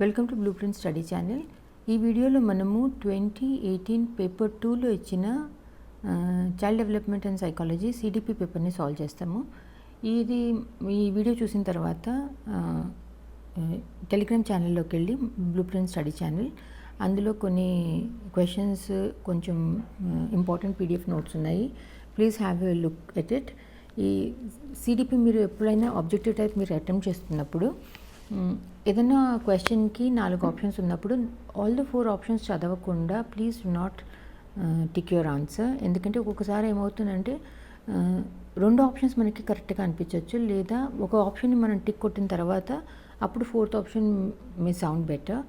Welcome to blue print study channel. ఈ వీడియోలో మనము 2018 పేపర్ 2లో ఇచ్చిన child development and psychology CDP పేపర్ని సాల్వ్ చేస్తాము. ఈ వీడియో చూసిన తర్వాత టెలిగ్రామ్ ఛానల్లోకి వెళ్ళి బ్లూ ప్రింట్ స్టడీ ఛానల్, అందులో కొన్ని క్వశ్చన్స్, కొంచెం ఇంపార్టెంట్ పీడిఎఫ్ నోట్స్ ఉన్నాయి. Please have a look at it. ఈ సిడిపి మీరు ఎప్పుడైనా ఆబ్జెక్టివ్ టైప్ మీరు అటెంప్ట్ చేస్తున్నప్పుడు ఏదైనా క్వశ్చన్కి 4 ఆప్షన్స్ ఉన్నప్పుడు ఆల్ ద 4 ఆప్షన్స్ చదవకుండా please do not tick your answer. ఎందుకంటే ఒక్కొక్కసారి ఏమవుతుందంటే 2 ఆప్షన్స్ మనకి కరెక్ట్గా అనిపించవచ్చు, లేదా ఒక ఆప్షన్ని మనం టిక్ కొట్టిన తర్వాత అప్పుడు 4th ఆప్షన్ మే సౌండ్ బెటర్.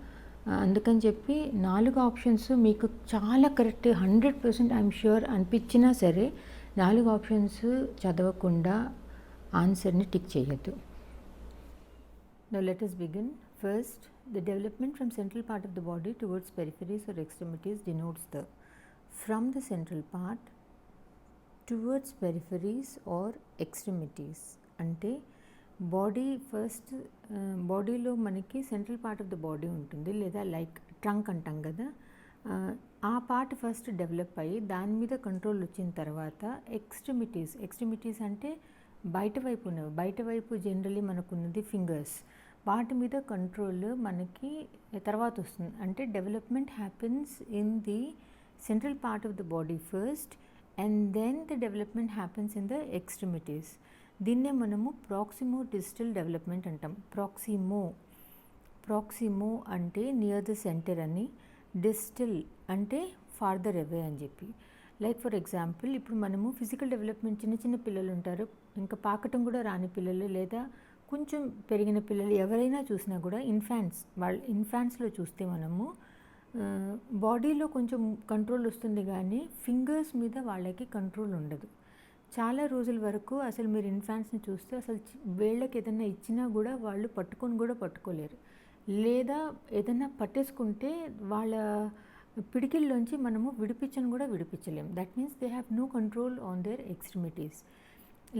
అందుకని చెప్పి 4 ఆప్షన్స్ మీకు చాలా కరెక్ట్ 100% ఐఎమ్ ష్యూర్ అనిపించినా సరే 4 ఆప్షన్స్ చదవకుండా ఆన్సర్ని టిక్ చేయొద్దు. Now let us begin. First, the development from central part of the body towards peripheries or extremities denotes the from the central part towards peripheries or extremities. అంటే body first, బాడీలో మనకి central part of the body ఉంటుంది, లేదా like trunk అంటాం కదా, ఆ part first develop అయ్యి దాని మీద కంట్రోల్ వచ్చిన తర్వాత ఎక్స్ట్రిమిటీస్ అంటే బయట వైపు జనరలీ మనకున్నది ఫింగర్స్, వాటి మీద కంట్రోల్ మనకి తర్వాత వస్తుంది. అంటే development happens in the central part of the body first and then the development happens in the extremities. దీన్నే మనము ప్రాక్సిమో డిస్టల్ డెవలప్మెంట్ అంటాం. ప్రాక్సిమో అంటే నియర్ ద సెంటర్ అని, డిస్టల్ అంటే ఫార్దర్ అవే అని చెప్పి. లైక్ ఫర్ ఎగ్జాంపుల్, ఇప్పుడు మనము ఫిజికల్ డెవలప్మెంట్ చిన్న పిల్లలు ఉంటారు, ఇంకా పాకటం కూడా రాని పిల్లలు, లేదా కొంచెం పెరిగిన పిల్లలు ఎవరైనా చూసినా కూడా ఇన్ఫాంట్స్లో చూస్తే మనము బాడీలో కొంచెం కంట్రోల్ వస్తుంది, కానీ ఫింగర్స్ మీద వాళ్ళకి కంట్రోల్ ఉండదు. చాలా రోజుల వరకు అసలు మీరు ఇన్ఫాంట్స్ని చూస్తే అసలు వేళ్ళకి ఏదైనా ఇచ్చినా కూడా వాళ్ళు పట్టుకోలేరు, లేదా ఏదైనా పట్టేసుకుంటే వాళ్ళ పిడికిల్లోంచి మనము విడిపించలేం. That means they have no control on their extremities.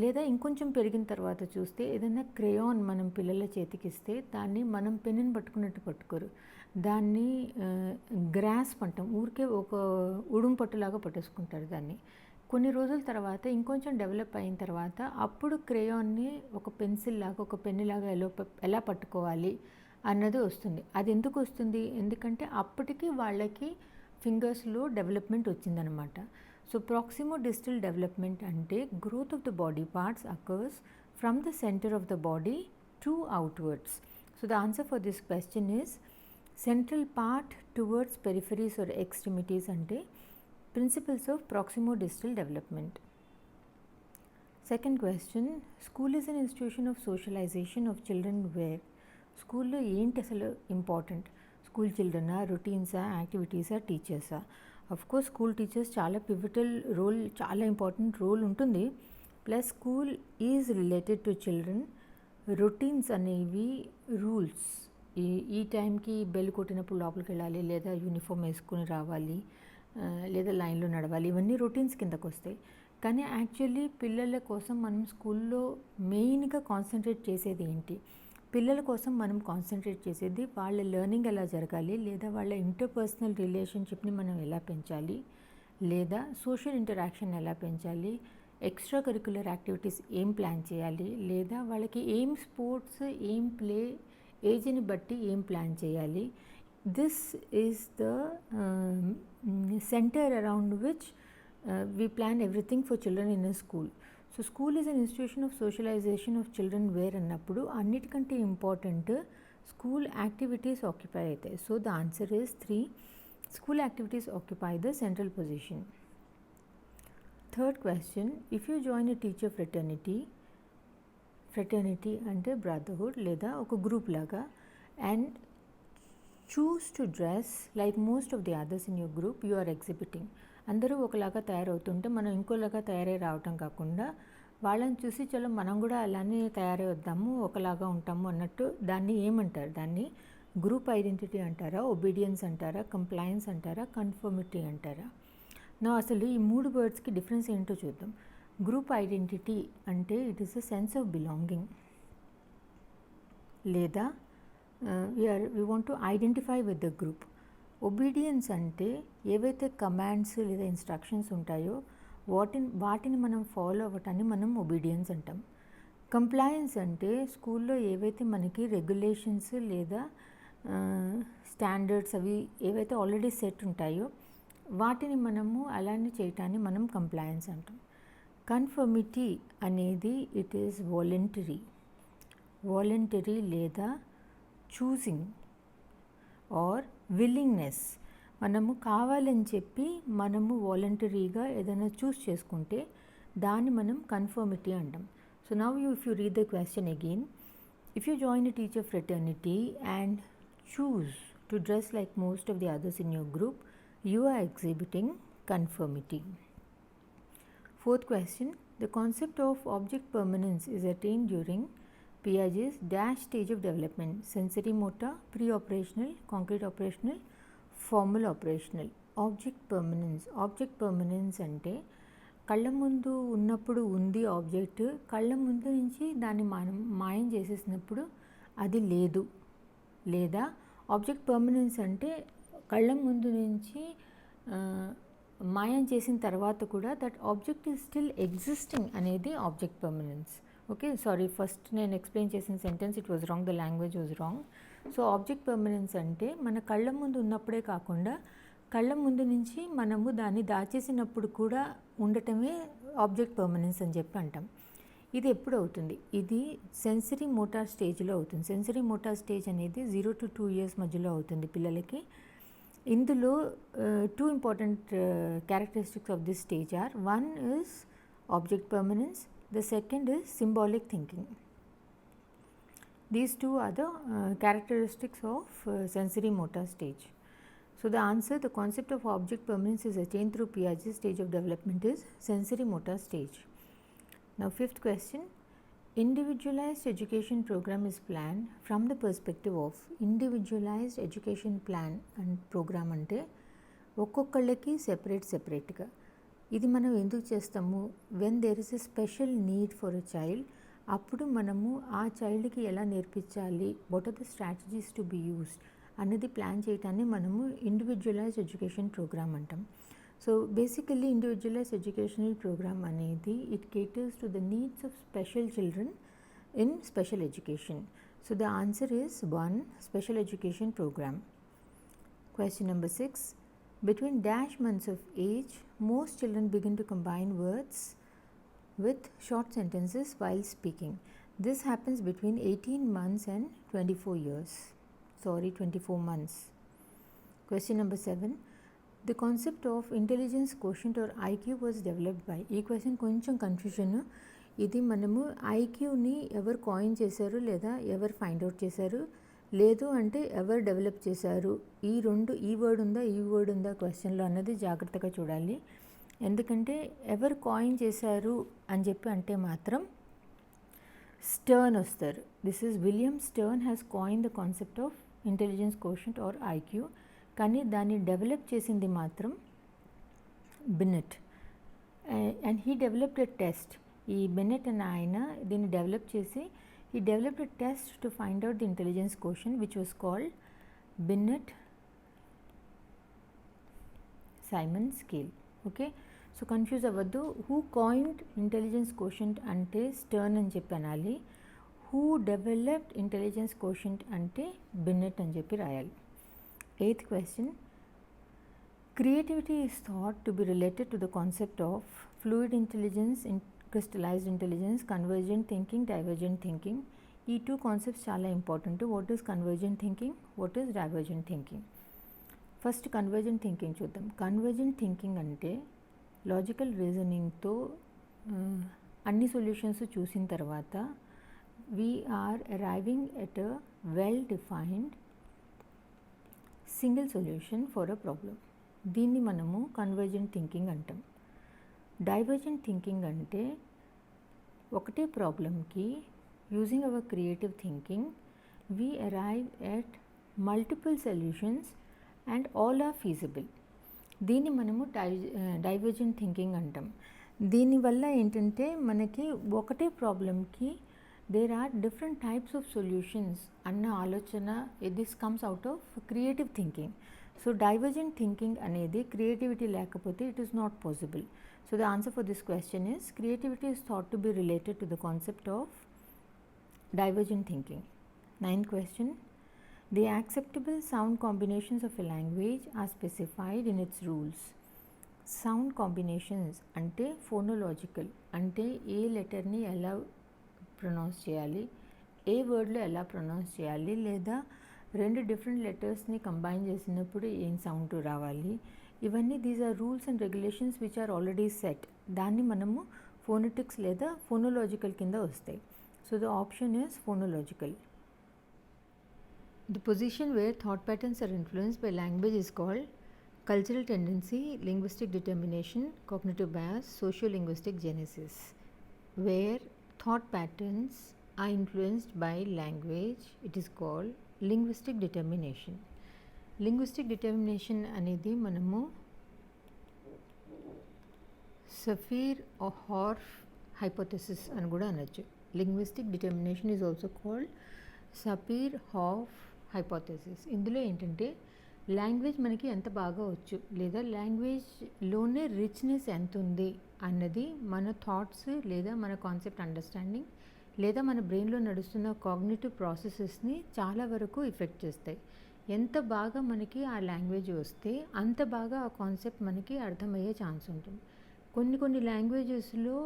లేదా ఇంకొంచెం పెరిగిన తర్వాత చూస్తే ఏదైనా క్రేయాన్ మనం పిల్లల చేతికిస్తే దాన్ని మనం పెన్నుని పట్టుకున్నట్టు పట్టుకోరు, దాన్ని గ్రాస్ప్ అంటాం, ఊరికే ఒక ఉడుం పట్టులాగా పట్టేసుకుంటారు దాన్ని. కొన్ని రోజుల తర్వాత ఇంకొంచెం డెవలప్ అయిన తర్వాత అప్పుడు క్రేయాన్ని ఒక పెన్సిల్ లాగా, ఒక పెన్నులాగా ఎలా పట్టుకోవాలి అన్నది వస్తుంది. అది ఎందుకు వస్తుంది? ఎందుకంటే అప్పటికి వాళ్ళకి ఫింగర్స్లో డెవలప్మెంట్ వచ్చిందనమాట. సో ప్రాక్సిమో డిస్టల్ డెవలప్మెంట్ అంటే growth of the body parts occurs from the centre of the body to outwards. So the answer for this question is central part towards peripheries or extremities అంటే principles of proximo distal development. Second question, school is an institution of socialisation of children where. స్కూల్లో ఏంటి అసలు important? School చిల్డ్రనా, రొటీన్సా, యాక్టివిటీసా, టీచర్సా? Of course school teachers చాలా pivotal role, చాలా ఇంపార్టెంట్ రోల్ ఉంటుంది. Plus school is related to children. Routines అనేవి రూల్స్, ఈ టైంకి బెల్ కొట్టినప్పుడు లోపలికి వెళ్ళాలి, లేదా యూనిఫామ్ వేసుకుని రావాలి, లేదా లైన్లో నడవాలి, ఇవన్నీ రొటీన్స్ కిందకు వస్తాయి. కానీ యాక్చువల్లీ పిల్లల కోసం మనం స్కూల్లో మెయిన్గా కాన్సన్ట్రేట్ చేసేది ఏంటి? పిల్లల కోసం మనం కాన్సన్ట్రేట్ చేసేది వాళ్ళ లెర్నింగ్ ఎలా జరగాలి, లేదా వాళ్ళ ఇంటర్పర్సనల్ రిలేషన్షిప్ని మనం ఎలా పెంచాలి, లేదా సోషల్ ఇంటరాక్షన్ ఎలా పెంచాలి, ఎక్స్ట్రా కరిక్యులర్ యాక్టివిటీస్ ఏం ప్లాన్ చేయాలి, లేదా వాళ్ళకి ఏం స్పోర్ట్స్, ఏం ప్లే, ఏజ్ని బట్టి ఏం ప్లాన్ చేయాలి. This is the centre around which we plan everything for children in a school. So school is an institution of socialization of children where అన్నప్పుడు అన్నిటికంటే ఇంపార్టెంట్ స్కూల్ యాక్టివిటీస్ ఆక్యుపై అవుతాయి. So the answer is 3. School activities occupy the central position. Third question, if you join a teacher fraternity అంటే brotherhood లేదా ఒక group లాగా, and choose to dress like most of the others in your group, you are exhibiting. అందరూ ఒకలాగా తయారవుతుంటే మనం ఇంకోలాగా తయారై రావటం కాకుండా వాళ్ళని చూసి చలో మనం కూడా అలానే తయారై వద్దాము, ఒకలాగా ఉంటాము అన్నట్టు, దాన్ని ఏమంటారు? దాన్ని గ్రూప్ ఐడెంటిటీ అంటారా, ఒబీడియన్స్ అంటారా, కంప్లయన్స్ అంటారా, కన్ఫర్మిటీ అంటారా? నా అసలు ఈ 3 వర్డ్స్కి డిఫరెన్స్ ఏంటో చూద్దాం. గ్రూప్ ఐడెంటిటీ అంటే it is a sense of belonging, లేదా we want to identify with the group. Obedience అంటే ఏవైతే కమాండ్స్ లేదా ఇన్స్ట్రక్షన్స్ ఉంటాయో వాటిని మనం ఫాలో అవ్వటాన్ని మనం ఒబీడియన్స్ అంటాం. కంప్లయన్స్ అంటే స్కూల్లో ఏవైతే మనకి రెగ్యులేషన్స్ లేదా స్టాండర్డ్స్ అవి ఏవైతే ఆల్రెడీ సెట్ ఉంటాయో వాటిని మనము అలానే చేయటాన్ని మనం కంప్లయన్స్ అంటాం. కన్ఫర్మిటీ అనేది ఇట్ ఈస్ వాలంటరీ లేదా చూసింగ్ ఆర్ విల్లింగ్నెస్. మనము కావాలని చెప్పి మనము వాలంటరీగా ఏదైనా చూస్ చేసుకుంటే దాన్ని మనం కన్ఫర్మిటీ అంటాం. So now if you read the question again, if you join a teacher fraternity and choose to dress like most of the others in your group, you are exhibiting conformity. Fourth question, the concept of object permanence is attained during Piaget's dash stage of development: sensory motor, pre-operational, concrete operational, formal operational. Object permanence అంటే కళ్ళ ముందు ఉన్నప్పుడు ఉంది object, కళ్ళ ముందు నుంచి దాన్ని మనం మాయం చేసేసినప్పుడు అది లేదు. లేదా ఆబ్జెక్ట్ పర్మనెన్స్ అంటే కళ్ళ ముందు నుంచి మాయం చేసిన తర్వాత కూడా that object is still existing అనేది object permanence. Okay, sorry, first నేను ఎక్స్ప్లెయిన్ చేసిన sentence it was wrong, the language was wrong. So object permanence అంటే మన కళ్ళ ముందు ఉన్నప్పుడే కాకుండా కళ్ళ ముందు నుంచి మనము దాన్ని దాచేసినప్పుడు కూడా ఉండటమే ఆబ్జెక్ట్ పర్మనెన్స్ అని చెప్పి అంటాం. ఇది ఎప్పుడు అవుతుంది? ఇది సెన్సరీ మోటార్ స్టేజ్లో అవుతుంది. సెన్సరీ మోటార్ స్టేజ్ అనేది 0 to 2 years మధ్యలో అవుతుంది పిల్లలకి. ఇందులో 2 important characteristics of this stage are: one is object permanence, the second is symbolic thinking. These two are the characteristics of sensory motor stage. So the answer, the concept of object permanence is attained through Piaget's stage of development is sensory motor stage. Now fifth question, individualized education program is planned from the perspective of individualized education plan and program అంటే ఒక్కొక్కళ్ళకి సెపరేట్గా. ఇది మనం ఎందుకు చేస్తాము? When there is a special need for a child, అప్పుడు మనము ఆ చైల్డ్కి ఎలా నేర్పించాలి, what are the strategies to be used అనేది ప్లాన్ చేయటాన్ని మనము ఇండివిజువలైజ్డ్ ఎడ్యుకేషన్ ప్రోగ్రామ్ అంటాం. So basically individualised educational programme అనేది it caters to the needs of special children in special education. So the answer is 1, special education programme. Question number 6, between dash months of age, most children begin to combine words with short sentences while speaking. This happens between 18 months and 24 months. Question number 7, the concept of intelligence quotient or IQ was developed by. ఈ question కొంచెం confusion. ఇది మనము ఐక్యూని ఎవరు coin చేశారు లేదా ఎవరు find out చేశారు లేదు అంటే ఎవరు డెవలప్ చేశారు, ఈ వర్డ్ ఉందా క్వశ్చన్లో అన్నది జాగ్రత్తగా చూడాలి. ఎందుకంటే ఎవరు కాయిన్ చేశారు అని చెప్పి అంటే మాత్రం స్టర్న్ వస్తారు. This is William Stern has coin the concept of intelligence quotient or IQ. కానీ దాన్ని డెవలప్ చేసింది మాత్రం Binet. And he developed a test. ఈ బిన్నెట్ అనే ఆయన దీన్ని డెవలప్ చేసి he developed a test to find out the intelligence quotient which was called Binet-Simon scale. Okay, so confuse avaddu. Who coined intelligence quotient ante Stern అని చెప్పి అనాలి. Who developed intelligence quotient ante Binet అని చెప్పి రాయాలి. 8th question, creativity is thought to be related to the concept of fluid intelligence, crystallized intelligence, convergent thinking, divergent thinking. ఈ 2 concepts చాలా important. What is convergent thinking, what is divergent thinking? First convergent thinking చూద్దాం. Convergent thinking అంటే logical రీజనింగ్తో అన్ని solutions చూసిన తర్వాత we're arriving at a well defined single solution for a problem. దీన్ని మనము కన్వర్జెంట్ థింకింగ్ అంటాం. డైవర్జెంట్ థింకింగ్ అంటే ఒకటే ప్రాబ్లంకి using our creative thinking we arrive at multiple solutions and all are feasible. దీన్ని మనము డైవర్జెంట్ థింకింగ్ అంటాం. దీనివల్ల ఏంటంటే మనకి ఒకటే ప్రాబ్లంకి there are different types of solutions అన్న ఆలోచన this comes out of creative thinking. So divergent thinking అనేది creativity లేకపోతే it is not possible. So the answer for this question is creativity is thought to be related to the concept of divergent thinking. Ninth question, the acceptable sound combinations of a language are specified in its rules. Sound combinations అంటే phonological, అంటే ఏ లెటర్ని ఎలా pronounce చేయాలి, ఏ వర్డ్లో ఎలా pronounce చేయాలి, లేదా రెండు different లెటర్స్ని combine చేసినప్పుడు ఏం సౌండ్ రావాలి, ఇవన్నీ these are rules and regulations which are already set. దాన్ని మనము ఫోనెటిక్స్ లేదా ఫోనోలాజికల్ కింద వస్తాయి. So the option is phonological. The position where thought patterns are influenced by language is called cultural tendency, linguistic determination, cognitive bias, socio-linguistic genesis. Where thought patterns are influenced by language, it is called linguistic determination. Linguistic determination అనేది మనము Sapir-Whorf hypothesis అని కూడా అనొచ్చు. Linguistic determination is also called Sapir-Whorf hypothesis. ఇందులో ఏంటంటే language మనకి ఎంత బాగా వచ్చు లేదా లాంగ్వేజ్లోనే రిచ్నెస్ ఎంత ఉంది అన్నది మన థాట్స్ లేదా మన కాన్సెప్ట్ అండర్స్టాండింగ్ లేదా మన బ్రెయిన్లో నడుస్తున్న కాగ్నిటివ్ ప్రాసెసెస్ని చాలా వరకు ఎఫెక్ట్ చేస్తాయి. ఎంత బాగా మనకి ఆ లాంగ్వేజ్ వస్తే అంత బాగా ఆ కాన్సెప్ట్ మనకి అర్థమయ్యే ఛాన్స్ ఉంటుంది. కొన్ని లాంగ్వేజెస్లో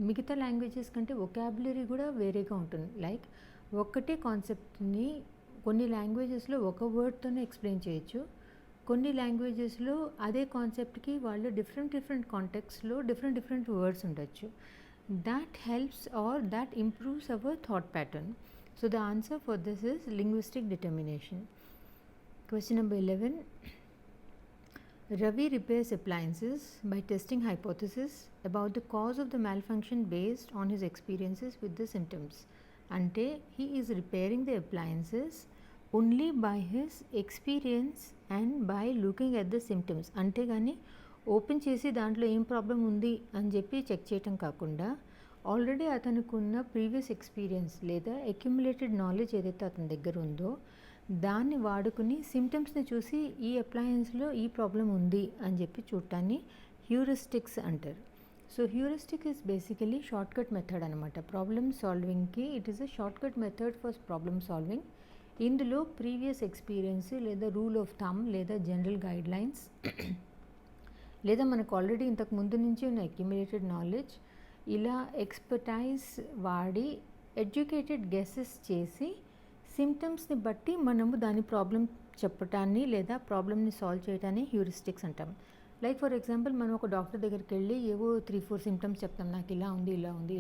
మిగతా లాంగ్వేజెస్ కంటే వొకాబులరీ కూడా వేరేగా ఉంటుంది. లైక్ ఒక్కటే కాన్సెప్ట్ని కొన్ని లాంగ్వేజెస్లో ఒక వర్డ్తోనే ఎక్స్ప్లెయిన్ చేయొచ్చు, కొన్ని లాంగ్వేజెస్లో అదే కాన్సెప్ట్కి వాళ్ళు డిఫరెంట్ కాంటెక్స్లో డిఫరెంట్ వర్డ్స్ ఉండొచ్చు. that helps or that improves our thought pattern. So the answer for this is linguistic determination. Question number 11. Ravi repairs appliances by testing hypothesis about the cause of the malfunction based on his experiences with the symptoms. Ante he is repairing the appliances only by his experience and by looking at the symptoms. Ante gani open చేసి దాంట్లో ఏం problem ఉంది అని చెప్పి check చేయటం కాకుండా already అతనుకున్న previous experience లేదా accumulated knowledge ఏదైతే అతని దగ్గర ఉందో దాన్ని వాడుకుని సిమ్టమ్స్ని చూసి ఈ అప్లయన్స్లో ఈ ప్రాబ్లం ఉంది అని చెప్పి చూడటాన్ని హ్యూరిస్టిక్స్ అంటారు. So heuristic is basically short cut method అనమాట. ప్రాబ్లమ్ సాల్వింగ్కి it is a short cut method for problem solving. ఇందులో ప్రీవియస్ ఎక్స్పీరియన్స్ లేదా రూల్ ఆఫ్ థమ్ లేదా జనరల్ గైడ్ లైన్స్ లేదా మనకు ఆల్రెడీ ఇంతకు ముందు నుంచి ఉన్న అక్యుములేటెడ్ నాలెడ్జ్ ఇలా ఎక్స్పర్టైజ్ వాడి ఎడ్యుకేటెడ్ గెసెస్ చేసి సిమ్టమ్స్ని బట్టి మనము దాని ప్రాబ్లం చెప్పటాన్ని లేదా ప్రాబ్లమ్ని సాల్వ్ చేయటాన్ని హ్యూరిస్టిక్స్ అంటాం. లైక్ ఫర్ ఎగ్జాంపుల్ మనం ఒక డాక్టర్ దగ్గరికి వెళ్ళి ఏవో 3-4 సిమ్టమ్స్ చెప్తాం, నాకు ఇలా ఉంది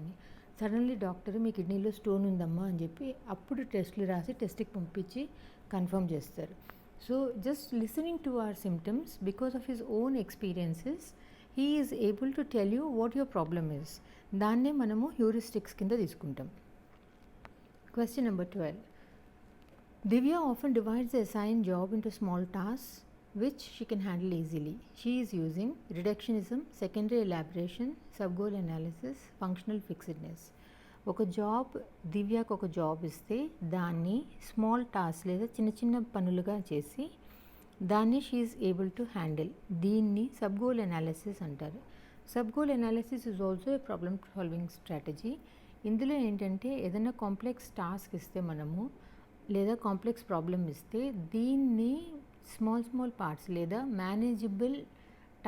అని. సడన్లీ డాక్టర్ మీ కిడ్నీలో స్టోన్ ఉందమ్మా అని చెప్పి అప్పుడు టెస్టులు రాసి టెస్ట్కి పంపించి కన్ఫర్మ్ చేస్తారు. So just listening to our symptoms because of his own experiences, he is able to tell you what your problem is. దాన్నే మనము హ్యూరిస్టిక్స్ కింద తీసుకుంటాం. Question number 12. Divya often divides the assigned job into small tasks which she can handle easily. She is using reductionism, secondary elaboration, sub-goal analysis, functional fixedness. ఒక job దివ్యాకు ఒక job ఇస్తే దాన్ని small task లేదా చిన్న పనులుగా చేసి దాన్ని షీఈస్ ఏబుల్ టు హ్యాండిల్. దీన్ని sub goal analysis అంటారు. Sub goal analysis is also a problem solving strategy. ఇందులో ఏంటంటే ఏదైనా కాంప్లెక్స్ టాస్క్ ఇస్తే మనము లేదా కాంప్లెక్స్ ప్రాబ్లమ్ ఇస్తే దీన్ని స్మాల్ పార్ట్స్ లేదా మేనేజబుల్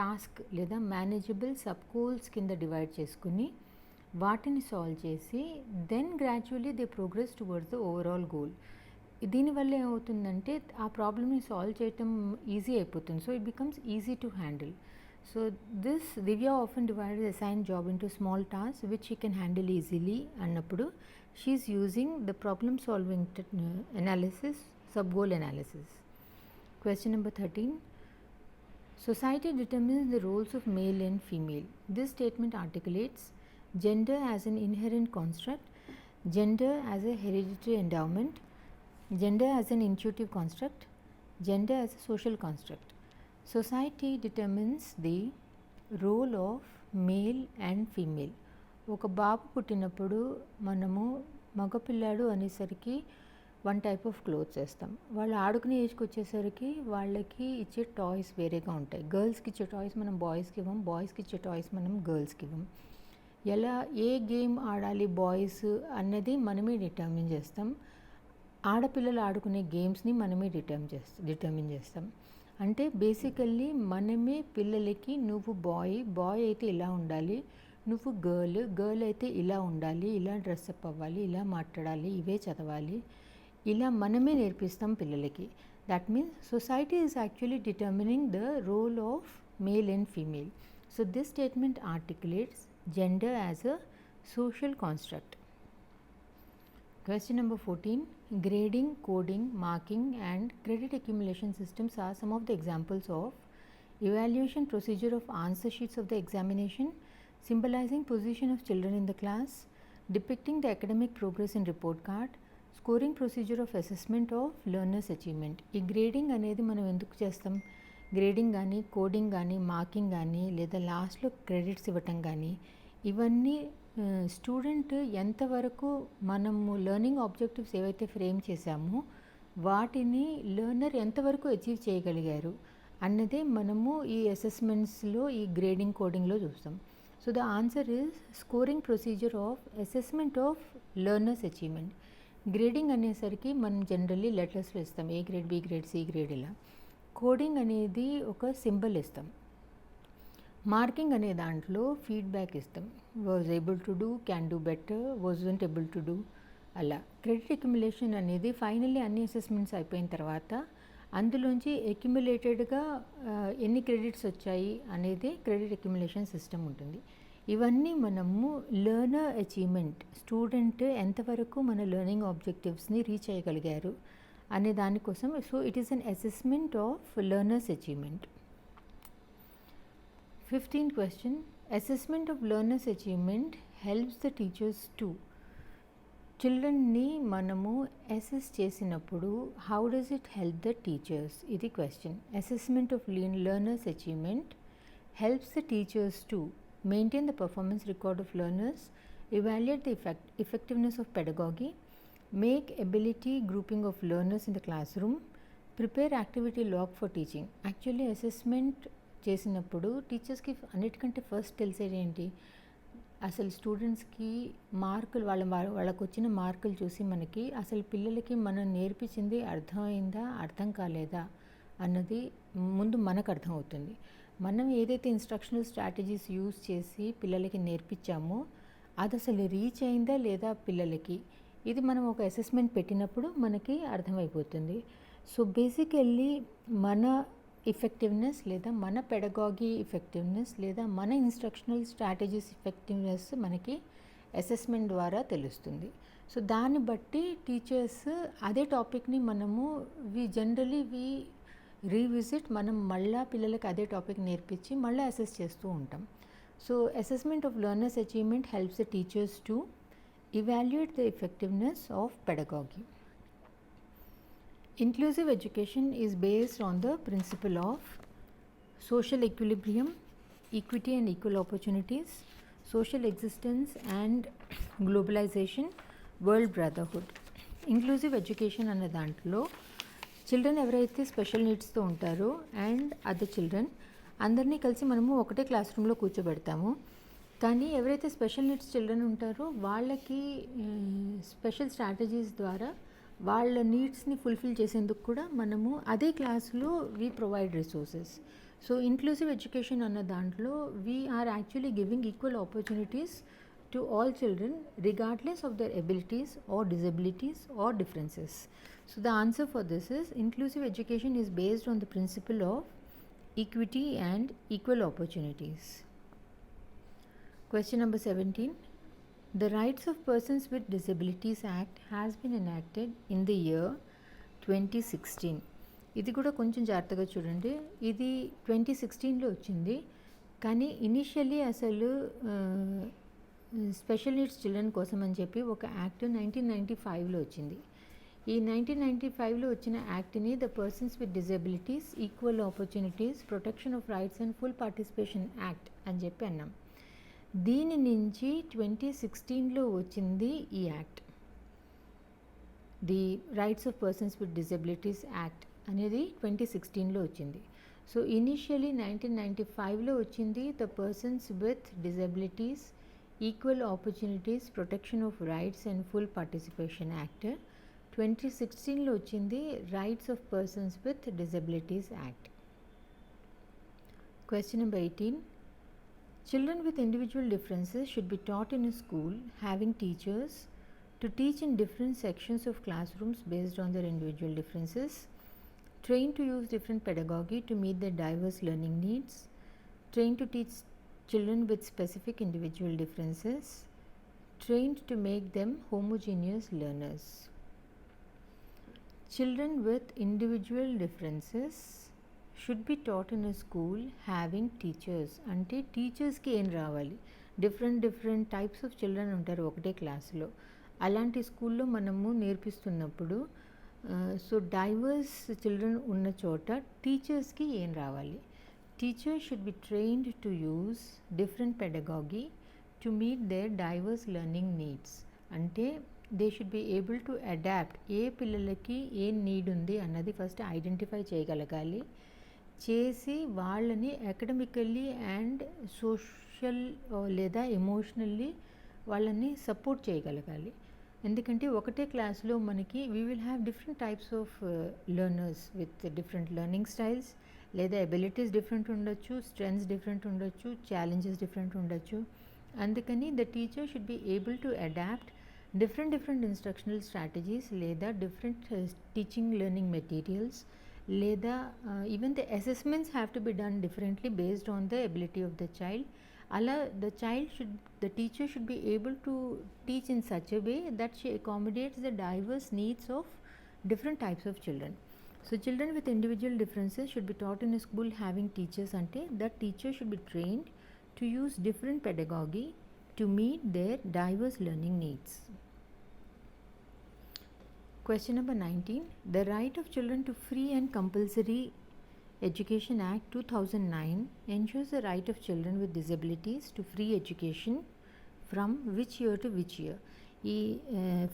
టాస్క్ లేదా మేనేజబుల్ సబ్ గోల్స్ కింద డివైడ్ చేసుకుని వాటిని సాల్వ్ చేసి then gradually they progress towards the overall goal. దీనివల్ల ఏమవుతుందంటే ఆ ప్రాబ్లమ్ని సాల్వ్ చేయటం ఈజీ అయిపోతుంది. So it becomes easy to handle. So this Divya often divided assign job into small task which she can handle easily అన్నప్పుడు she's using the problem solving analysis, sub goal analysis. Question number 13. Society determines the roles of male and female. This statement articulates gender as an inherent construct, gender as a hereditary endowment, gender as an intuitive construct, gender as a social construct. Society determines the role of male and female. ఒక బాబు పుట్టినప్పుడు మనము మగపిల్లాడు అనేసరికి one type of clothes వేస్తాం. వాళ్ళు ఆడుకునే ఏజ్కి వచ్చేసరికి వాళ్ళకి ఇచ్చే టాయ్స్ వేరేగా ఉంటాయి. గర్ల్స్కి ఇచ్చే టాయ్స్ మనం బాయ్స్కి ఇవ్వం, బాయ్స్కి ఇచ్చే టాయ్స్ మనం గర్ల్స్కి ఇవ్వం. ఎలా ఏ గేమ్ ఆడాలి బాయ్స్ అన్నది మనమే డిటర్మిన్ చేస్తాం. ఆడపిల్లలు ఆడుకునే గేమ్స్ని మనమే డిటర్మిన్ చేస్తాం. అంటే బేసికల్లీ మనమే పిల్లలకి నువ్వు బాయ్ అయితే ఇలా ఉండాలి, నువ్వు గర్ల్ అయితే ఇలా ఉండాలి, ఇలా డ్రెస్అప్ అవ్వాలి, ఇలా మాట్లాడాలి, ఇవే చదవాలి, ఇలా మనమే నేర్పిస్తాం పిల్లలకి. That means society is actually determining the role of male and female. So this statement articulates gender as a social construct. Question number 14. Grading, coding, marking and credit accumulation systems are some of the examples of evaluation procedure of answer sheets of the examination, symbolizing position of children in the class, depicting the academic progress in report card, scoring procedure of assessment of learners achievement. ఈ grading అనేది మనం ఎందుకు చేస్తాం? Grading కానీ, coding కానీ, marking కానీ, లేదా లాస్ట్లో క్రెడిట్స్ ఇవ్వటం కానీ, ఇవన్నీ స్టూడెంట్ ఎంతవరకు మనము లెర్నింగ్ ఆబ్జెక్టివ్స్ ఏవైతే ఫ్రేమ్ చేశామో వాటిని లెర్నర్ ఎంతవరకు అచీవ్ చేయగలిగారు అన్నదే మనము ఈ అసెస్మెంట్స్లో, ఈ గ్రేడింగ్ కోడింగ్లో చూస్తాం. So the answer is scoring procedure of assessment of learners achievement. Grading అనేసరికి మనం జనరల్లీ లెటర్స్ వేస్తాం, A grade, B grade, C grade ఇలా. కోడింగ్ అనేది ఒక సింబల్ ఇస్తాం. మార్కింగ్ అనే దాంట్లో ఫీడ్బ్యాక్ ఇస్తాం. Was able to do, can do better, wasn't able to do అలా. క్రెడిట్ అక్యుములేషన్ అనేది ఫైనల్లీ అన్ని అసెస్మెంట్స్ అయిపోయిన తర్వాత అందులోంచి అక్యుములేటెడ్గా ఎన్ని క్రెడిట్స్ వచ్చాయి అనేది క్రెడిట్ అక్యుములేషన్ సిస్టమ్ ఉంటుంది. ఇవన్నీ మనము లెర్నర్ అచీవ్మెంట్, స్టూడెంట్ ఎంతవరకు మన లెర్నింగ్ ఆబ్జెక్టివ్స్ని రీచ్ చేయగలిగారు అనే దానికోసం. So it is an assessment of learners achievement. 15th question. Assessment of learners achievement helps the teachers to. చిల్డ్రన్ని మనము అసెస్ చేసినప్పుడు how does it help the teachers? ఇది question. Assessment of learners achievement helps the teachers to maintain the performance record of learners, evaluate the effectiveness of pedagogy, make ability grouping of learners in the classroom, prepare activity log for teaching. Actually assessment చేసినప్పుడు టీచర్స్కి అన్నిటికంటే first తెలిసేది ఏంటి? అసలు స్టూడెంట్స్కి మార్కులు, వాళ్ళకు వచ్చిన మార్కులు చూసి మనకి అసలు పిల్లలకి మనం నేర్పించింది అర్థమైందా, అర్థం కాలేదా అన్నది ముందు మనకు అర్థమవుతుంది. మనం ఏదైతే ఇన్స్ట్రక్షనల్ స్ట్రాటజీస్ యూజ్ చేసి పిల్లలకి నేర్పించామో అది అసలు రీచ్ అయిందా లేదా పిల్లలకి, ఇది మనం ఒక అసెస్మెంట్ పెట్టినప్పుడు మనకి అర్థమైపోతుంది. సో బేసికల్లీ మన ఎఫెక్టివ్నెస్ లేదా మన పెడగాగీ ఎఫెక్టివ్నెస్ లేదా మన ఇన్స్ట్రక్షనల్ స్ట్రాటజీస్ ఎఫెక్టివ్నెస్ మనకి అసెస్మెంట్ ద్వారా తెలుస్తుంది. సో దాన్ని బట్టి టీచర్స్ అదే టాపిక్ని మనము జనరలీ రీవిజిట్, మనం మళ్ళా పిల్లలకి అదే టాపిక్ నేర్పించి మళ్ళీ అసెస్ చేస్తూ ఉంటాం. So assessment of learners achievement helps the teachers to evaluate the effectiveness of pedagogy. Inclusive education is based on the principle of social equilibrium, equity and equal opportunities, social existence and globalization, world brotherhood. Inclusive education అనే దాంట్లో children ఎవరైతే special నీడ్స్తో ఉంటారో and other children అందరినీ కలిసి మనము ఒకటే class రూమ్లో కూర్చోబెడతాము. కానీ ఎవరైతే స్పెషల్ నీడ్స్ చిల్డ్రన్ ఉంటారో వాళ్ళకి స్పెషల్ స్ట్రాటజీస్ ద్వారా వాళ్ళ నీడ్స్ని ఫుల్ఫిల్ చేసేందుకు కూడా మనము అదే క్లాస్లో provide resources. So inclusive education అన్న దాంట్లో are actually giving equal opportunities to all children regardless of their abilities or disabilities or differences. So the answer for this is inclusive education is based on the principle of equity and equal opportunities. Question number 17. The Rights of Persons with Disabilities Act has been enacted in the year 2016. ఇది కూడా కొంచెం జాగ్రత్తగా చూడండి. ఇది 2016లో వచ్చింది, కానీ initially అసలు special needs children కోసం అని చెప్పి ఒక యాక్ట్ 1995లో వచ్చింది. ఈ 1995లో వచ్చిన యాక్ట్ని the persons with disabilities, equal opportunities, protection of rights and full participation act అని చెప్పి అన్నాం. దీని నుంచి 2016లో వచ్చింది ఈ act, the rights of persons with disabilities act అనేది 2016లో వచ్చింది. సో ఇనిషియలీ 1995లో వచ్చింది the persons with disabilities equal opportunities protection of rights and full participation act. 2016లో వచ్చింది rights of persons with disabilities act. Question number 18. Children with individual differences should be taught in a school having teachers to teach in different sections of classrooms based on their individual differences, trained to use different pedagogy to meet their diverse learning needs, trained to teach children with specific individual differences, trained to make them homogeneous learners. Children with individual differences should be taught in a school having teachers అంటే టీచర్స్కి ఏం రావాలి, different types of children ఉంటారు ఒకటే క్లాస్లో, అలాంటి స్కూల్లో మనము నేర్పిస్తున్నప్పుడు సో డైవర్స్ చిల్డ్రన్ ఉన్న చోట టీచర్స్కి ఏం రావాలి. Teachers should be trained to use different pedagogy to meet their diverse learning needs అంటే they should be able to adapt, ఏ పిల్లలకి ఏం నీడ్ ఉంది అన్నది ఫస్ట్ ఐడెంటిఫై చేయగలగాలి, చేసి వాళ్ళని అకాడమికల్లీ అండ్ సోషల్ లేదా ఎమోషనల్లీ వాళ్ళని సపోర్ట్ చేయగలగాలి. ఎందుకంటే ఒకటే క్లాస్లో మనకి we will have different types of learners with different learning styles, లేదా ఎబిలిటీస్ డిఫరెంట్ ఉండొచ్చు, స్ట్రెంగ్స్ డిఫరెంట్ ఉండొచ్చు, ఛాలెంజెస్ డిఫరెంట్ ఉండొచ్చు. అందుకని the teacher should be able to adapt different instructional strategies లేదా డిఫరెంట్ టీచింగ్ లెర్నింగ్ మెటీరియల్స్, లేదా even the assessments have to be done differently based on the ability of the child. అలా the teacher should be able to teach in such a way that she accommodates the diverse needs of different types of children. So children with individual differences should be taught in a school having teachers అంటే that teacher should be trained to use different pedagogy to meet their diverse learning needs. Question number 19. The Right of Children to Free and Compulsory Education Act 2009 ensures the right of children with disabilities to free education from which year to which year? ఈ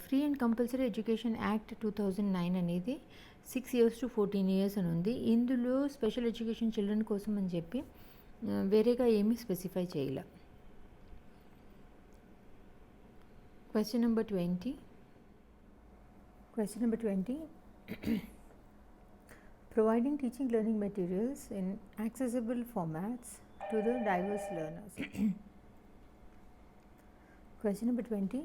free and compulsory education act 2009 అనేది 6 years to 14 years అని ఉంది. ఇందులో special education children కోసం అని చెప్పి వేరేగా ఏమీ స్పెసిఫై చేయలే. Question number 20. Question number 20. Providing teaching learning materials in accessible formats to the diverse learners. Question number 20.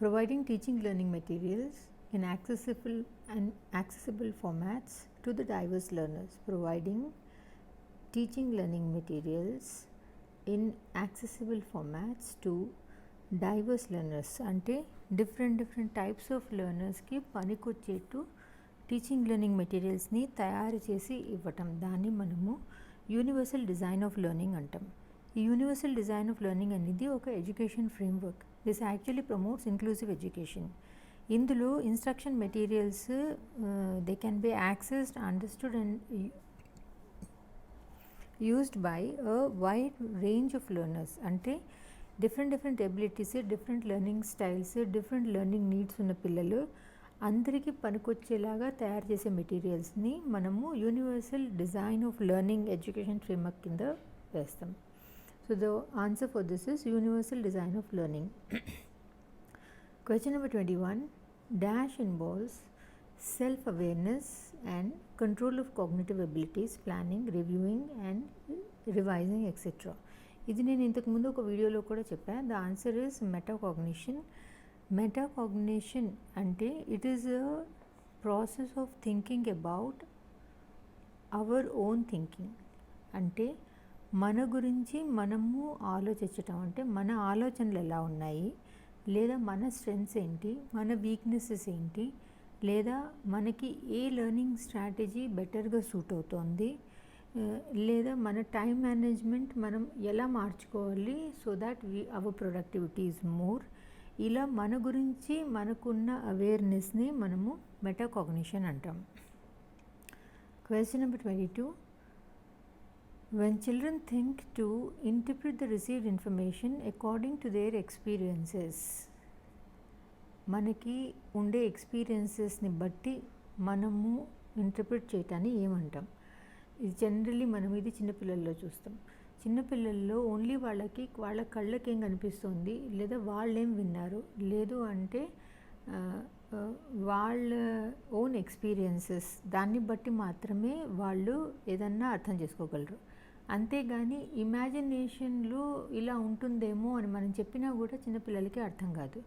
Providing teaching learning materials in accessible formats to the diverse learners. Providing teaching learning materials in accessible formats to diverse learners అంటే different types of లెర్నర్స్కి పనికొచ్చేట్టు teaching learning మెటీరియల్స్ని తయారు చేసి ఇవ్వటం, దాన్ని మనము universal design of learning అంటాం. ఈ యూనివర్సల్ డిజైన్ ఆఫ్ లెర్నింగ్ అనేది ఒక education framework. This actually promotes inclusive education. ఇందులో instruction materials they can be accessed, understood and used by a wide range of learners అంటే different abilities, different learning styles, different learning needs ఉన్న పిల్లలు అందరికీ పనికొచ్చేలాగా తయారు చేసే మెటీరియల్స్ని మనము universal design of learning education framework కింద వేస్తాం. So the answer for this is universal design of learning. Question number 21. Dash involves self-awareness and control of cognitive abilities, planning, reviewing and revising etc. ఇది నేను ఇంతకుముందు ఒక వీడియోలో కూడా చెప్పాను. The answer is metacognition. Metacognition అంటే it is a process of thinking about our own thinking. అంటే మన గురించి మనము ఆలోచించటం, అంటే మన ఆలోచనలు ఎలా ఉన్నాయి, లేదా మన స్ట్రెంగ్స్ ఏంటి, మన వీక్నెసెస్ ఏంటి, లేదా మనకి ఏ లెర్నింగ్ స్ట్రాటజీ బెటర్గా సూట్ అవుతోంది, లేదా మన టైం మేనేజ్మెంట్ మనం ఎలా మార్చుకోవాలి so that hour productivity is more. ఇలా మన గురించి మనకున్న అవేర్నెస్ని మనము మెటాకాగ్నిషన్ అంటాం. Question number 22. When children think to interpret the received information according to their experiences, మనకి ఉండే ఎక్స్పీరియన్సెస్ని బట్టి మనము ఇంటర్ప్రిట్ చేయటాన్ని ఏమంటాం? ఇది జనరల్లీ మనం ఇది చిన్నపిల్లల్లో చూస్తాం. చిన్నపిల్లల్లో ఓన్లీ వాళ్ళ కళ్ళకి ఏం కనిపిస్తుంది, లేదా వాళ్ళేం విన్నారు, లేదు అంటే వాళ్ళ ఓన్ ఎక్స్పీరియన్సెస్ దాన్ని బట్టి మాత్రమే వాళ్ళు ఏదన్నా అర్థం చేసుకోగలరు. అంతేగాని ఇమాజినేషన్లో ఇలా ఉంటుందేమో అని మనం చెప్పినా కూడా చిన్నపిల్లలకి అర్థం కాదు.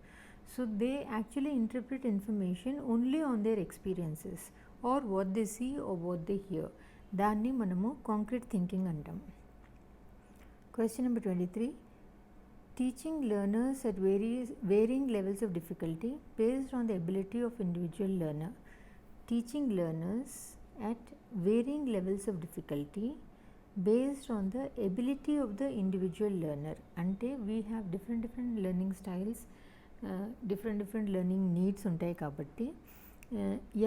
So they actually interpret information only on their experiences or what they see or what they hear. దాన్ని మనము కాంక్రీట్ థింకింగ్ అంటాం. Question number 23. Teaching learners at varying levels of difficulty based on the ability of individual learner. Teaching learners at varying levels of difficulty based on the ability of the individual learner. Ante we have different learning styles, different learning needs ఉంటాయి కాబట్టి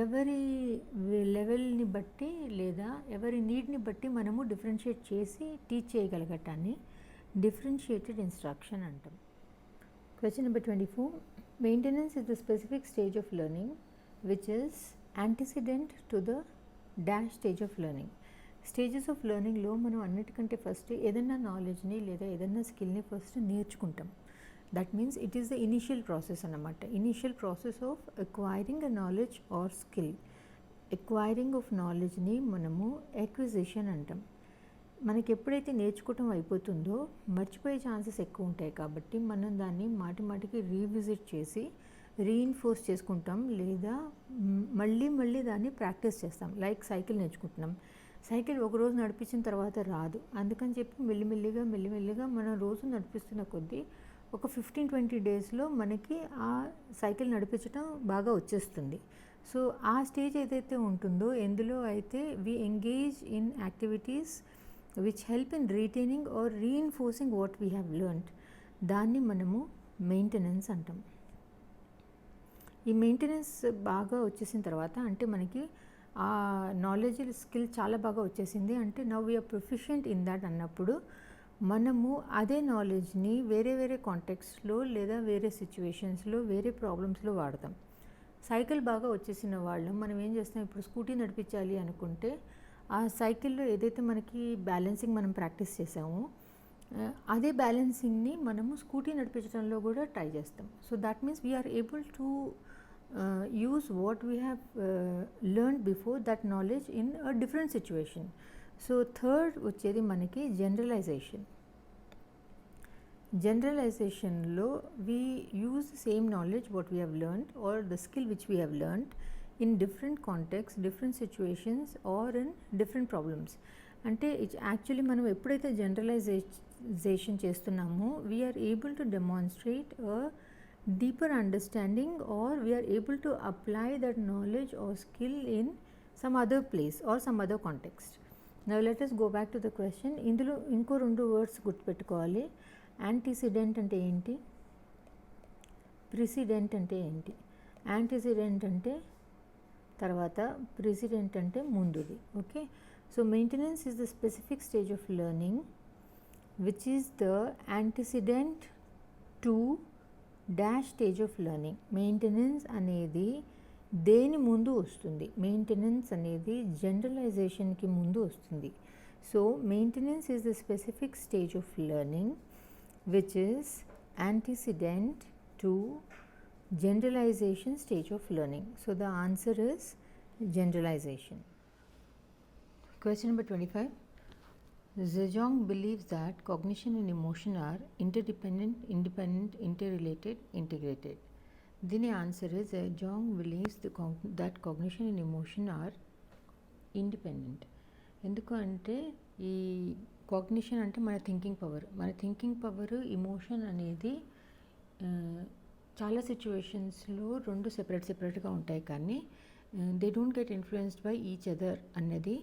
ఎవరి లెవెల్ని బట్టి లేదా ఎవరి నీడ్ని బట్టి మనము differentiate చేసి టీచ్ చేయగలగటాన్ని డిఫరెన్షియేటెడ్ ఇన్స్ట్రక్షన్ అంటాం. Question number 24. Maintenance is the specific stage of learning which is antecedent to the dash stage of learning. Stages of లెర్నింగ్లో మనం అన్నిటికంటే ఫస్ట్ ఏదైనా నాలెడ్జ్ని లేదా ఏదైనా స్కిల్ని ఫస్ట్ నేర్చుకుంటాం. That means it is the initial process అన్నమాట. Initial process of acquiring a knowledge or skill. Acquiring of knowledgeని మనము acquisition అంటాం. మనకి ఎప్పుడైతే నేర్చుకోవటం అయిపోతుందో మర్చిపోయే ఛాన్సెస్ ఎక్కువ ఉంటాయి కాబట్టి మనం దాన్ని మాటికి రీవిజిట్ చేసి రీఇన్ఫోర్స్ చేసుకుంటాం, లేదా మళ్ళీ దాన్ని ప్రాక్టీస్ చేస్తాం. లైక్ సైకిల్ నేర్చుకుంటున్నాం. సైకిల్ ఒకరోజు నడిపించిన తర్వాత రాదు. అందుకని చెప్పి మెల్లిమెల్లిగా మనం రోజు నడిపిస్తున్న కొద్దీ ఒక 15-20 డేస్లో మనకి ఆ సైకిల్ నడిపించడం బాగా వచ్చేస్తుంది. సో ఆ స్టేజ్ ఏదైతే ఉంటుందో, ఎందులో అయితే we engage in activities which help in retaining or reinforcing what we have learned, దాన్ని మనము మెయింటెనెన్స్ అంటాం. ఈ మెయింటెనెన్స్ బాగా వచ్చేసిన తర్వాత, అంటే మనకి ఆ నాలెడ్జ్ స్కిల్ చాలా బాగా వచ్చేసింది అంటే now we are proficient in that అన్నప్పుడు మనము అదే నాలెడ్జ్ని వేరే కాంటెక్స్ట్లో లేదా వేరే సిచ్యువేషన్స్లో వేరే ప్రాబ్లమ్స్లో వాడతాం. సైకిల్ బాగా వచ్చేసిన వాళ్ళం మనం ఏం చేస్తాం, ఇప్పుడు స్కూటీ నడిపించాలి అనుకుంటే ఆ సైకిల్లో ఏదైతే మనకి బ్యాలెన్సింగ్ మనం ప్రాక్టీస్ చేసామో అదే బ్యాలెన్సింగ్ని మనము స్కూటీ నడిపించడంలో కూడా ట్రై చేస్తాం. So that means we are able to use what we have learned before that knowledge in a different situation. So third వచ్చేది మనకి జనరలైజేషన్. జనరలైజేషన్లో we use same knowledge what we have learned or the skill which we have learned in different contexts, different situations or in different problems. అంటే actually మనం ఎప్పుడైతే generalization చేస్తున్నామో we are able to demonstrate a deeper understanding or we are able to apply that knowledge or skill in some other place or some other context. Now let us go back to the question. ఇందులో ఇంకో 2 words గుర్తుపెట్టుకోవాలి. Antecedent అంటే ఏంటి, precedent అంటే ఏంటి. Antecedent అంటే తర్వాత, precedent అంటే ముందుది. Okay, so maintenance is the specific stage of learning which is the antecedent to dash stage of learning. Maintenance అనేది దేని ముందు వస్తుంది? మెయింటెనెన్స్ అనేది జనరలైజేషన్కి ముందు వస్తుంది. So maintenance is the specific stage of learning which is antecedent to generalization stage of learning. So the answer is generalization. Question number 25. Zhejiang believes that cognition and emotion are interdependent, independent, interrelated, integrated. The answer is Zhejiang believes that cognition and emotion are independent. ఎందుకంటే ఈ cognition అంటే మన thinking power emotion అనేది చాలా సిచ్యువేషన్స్లో రెండు సెపరేట్గా ఉంటాయి, కానీ they don't get influenced by each other అన్నది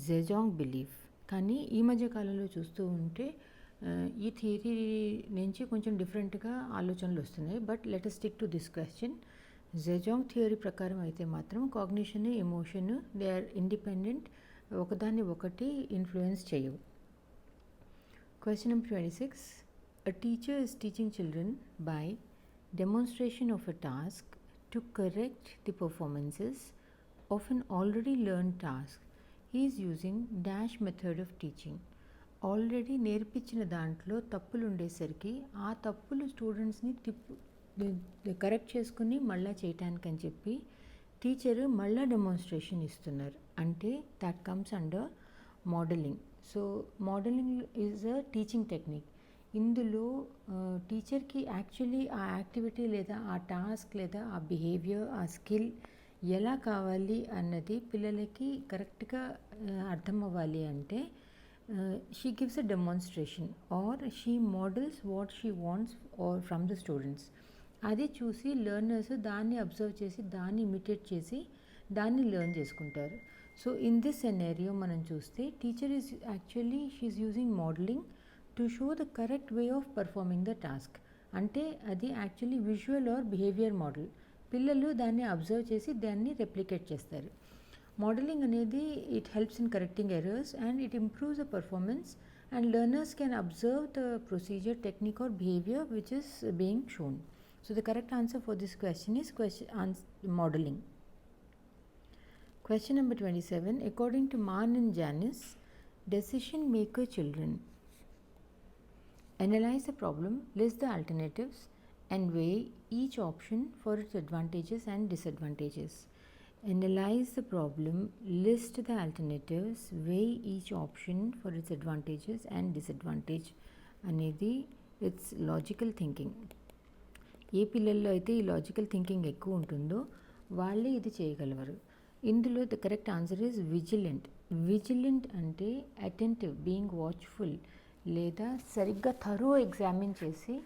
జెజాంగ్ బిలీఫ్. కానీ ఈ మధ్య కాలంలో చూస్తూ ఉంటే ఈ థియరీ నుంచి కొంచెం డిఫరెంట్గా ఆలోచనలు వస్తున్నాయి. But let us stick to this question. Zajonc theory ప్రకారం అయితే మాత్రం cognition, emotion they are independent ఒకదాన్ని ఒకటి ఇన్ఫ్లుయెన్స్ చేయవు. Question number 26. A teacher is teaching children by demonstration of a task to correct the performances of an already learned task. He is using dash method of teaching. Already నేర్పించిన దాంట్లో తప్పులు ఉండేసరికి ఆ తప్పులు స్టూడెంట్స్ని కరెక్ట్ చేసుకుని మళ్ళీ చేయటానికి అని చెప్పి టీచరు మళ్ళీ డెమాన్స్ట్రేషన్ ఇస్తున్నారు. అంటే that comes under modelling. So modelling is a teaching technique. ఇందులో టీచర్కి యాక్చువల్లీ ఆ యాక్టివిటీ లేదా ఆ టాస్క్ లేదా ఆ బిహేవియర్ ఆ స్కిల్ ఎలా కావాలి అన్నది పిల్లలకి కరెక్ట్గా అర్థం అవ్వాలి అంటే she gives a demonstration or she models what she wants or from the students. అది చూసి లెర్నర్స్ దాన్ని అబ్జర్వ్ చేసి దాన్ని ఇమిటేట్ చేసి దాన్ని లెర్న్ చేసుకుంటారు. సో ఇన్ దిస్ సెనేరియో మనం చూస్తే teacher is actually she is using modelling to show the correct way of performing the task. అంటే అది actually visual or behaviour model. పిల్లలు దాన్ని అబ్జర్వ్ చేసి దాన్ని రెప్లికేట్ చేస్తారు. మోడలింగ్ అనేది it helps in correcting errors and it improves the performance, and learners can observe the procedure, technique or behavior which is being shown. So the correct answer for this question is modeling. Question number 27. According to Mann and Janice, decision maker children analyze the problem, list the alternatives and weigh each option for its advantages and disadvantages. Analyze the problem, list the alternatives, weigh each option for its advantages and disadvantage అనేది it's logical thinking. ఏ పిల్లల్లో అయితే ఈ logical thinking ఎక్కువ ఉంటుందో వాళ్ళే ఇది చేయగలరు. ఇందులో the correct answer is vigilant. Vigilant అంటే అటెంటివ్, బీయింగ్ వాచ్ఫుల్, లేదా సరిగ్గా థరో ఎగ్జామిన్ చేసి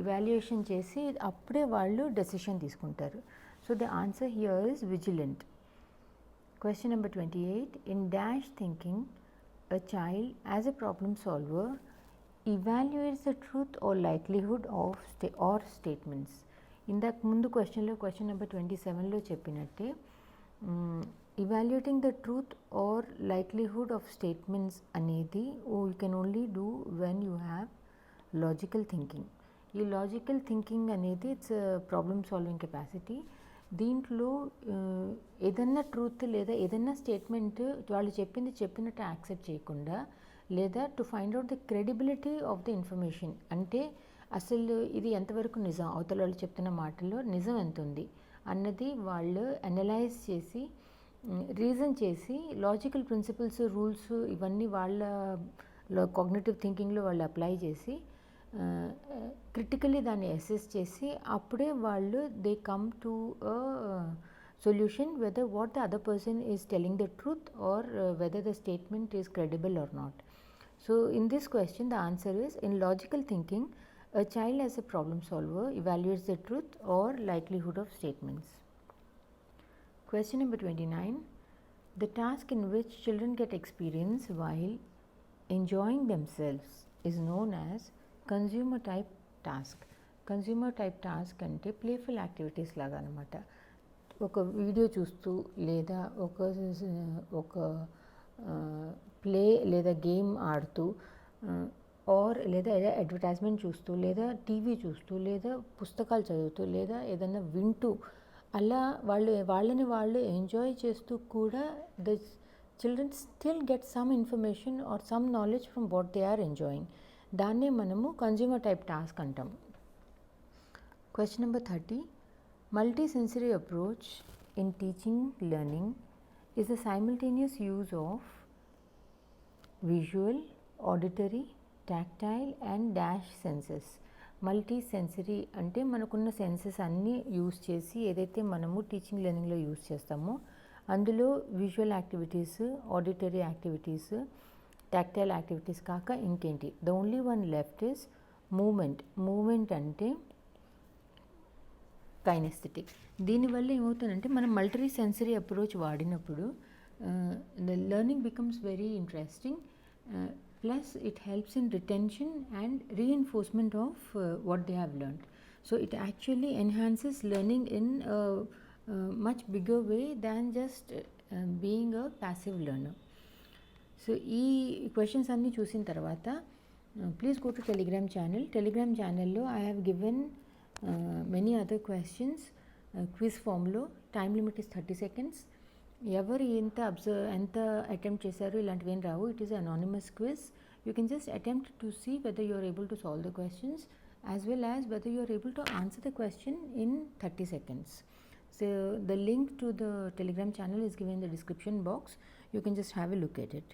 ఇవాల్యుయేషన్ చేసి అప్పుడే వాళ్ళు డెసిషన్ తీసుకుంటారు. So the answer here is vigilant. Question number 28. In dash thinking, a child as a problem solver evaluates the truth or likelihood of or statements. ఇందాక ముందు క్వశ్చన్లో క్వశ్చన్ నెంబర్ 27లో చెప్పినట్టే evaluating the truth or likelihood of statements అనేది you can only do when you have logical thinking. ఈ logical thinking అనేది it's problem solving capacity. దీంట్లో ఏదన్నా truth లేదా ఏదన్నా స్టేట్మెంట్ వాళ్ళు చెప్పినట్టు యాక్సెప్ట్ చేయకుండా, లేదా to find out the credibility of the information, అంటే అసలు ఇది ఎంతవరకు నిజం, అవతల వాళ్ళు చెప్తున్న మాటల్లో నిజం ఎంత ఉంది అన్నది వాళ్ళు అనలైజ్ చేసి రీజన్ చేసి లాజికల్ ప్రిన్సిపల్స్ రూల్స్ ఇవన్నీ వాళ్ళ కాగ్నిటివ్ థింకింగ్లో వాళ్ళు అప్లై చేసి క్రిటికలీ దాన్ని అసెస్ చేసి అప్పుడే వాళ్ళు they come to a solution whether what the other person is telling the truth or whether the statement is credible or not. So in this question the answer is, in logical thinking a child as a problem solver evaluates the truth or likelihood of statements. Question number 29. The task in which children get experience while enjoying themselves is known as consumer type task. Consumer type task అంటే playful activities లాగా అనమాట. ఒక video చూస్తూ లేదా ఒక play లేదా game ఆడుతూ are లేదా అడ్వర్టైజ్మెంట్ చూస్తూ లేదా టీవీ చూస్తూ లేదా పుస్తకాలు చదువుతూ లేదా ఏదైనా వింటూ అలా వాళ్ళని వాళ్ళు ఎంజాయ్ చేస్తూ కూడా the children still get some information or some knowledge from what they are enjoying. దాన్నే మనము కన్జ్యూమర్ టైప్ టాస్క్ అంటాం. Question number 30. Multi-sensory approach in teaching learning is the simultaneous use of visual, auditory, tactile and dash senses. Multi-sensory అంటే మనకున్న senses అన్నీ use చేసి ఏదైతే మనము teaching లెర్నింగ్లో use చేస్తామో అందులో visual activities, auditory activities, tactile activities కాక ఇంకేంటి, the only one left is movement. Movement అంటే కైనెస్థెటిక్. దీనివల్ల ఏమవుతుందంటే మనం మల్టీ సెన్సరీ అప్రోచ్ వాడినప్పుడు the learning becomes very interesting, plus it helps in retention and reinforcement of what they have learned. So it actually enhances learning in much bigger way than just being a passive learner. సో ఈ questions అన్నీ చూసిన తర్వాత please go to Telegram ఛానల్లో I have given many other questions quiz ఫామ్లో. Time limit is 30 seconds. ఎవరు ఎంత attempt చేశారు ఇలాంటివి ఏం రావు. It is anonymous quiz. You can just attempt to see whether you are able to solve the questions as well as whether you are able to answer the question in 30 seconds. So the link to the Telegram channel is given in the description box. You can just have a look at it.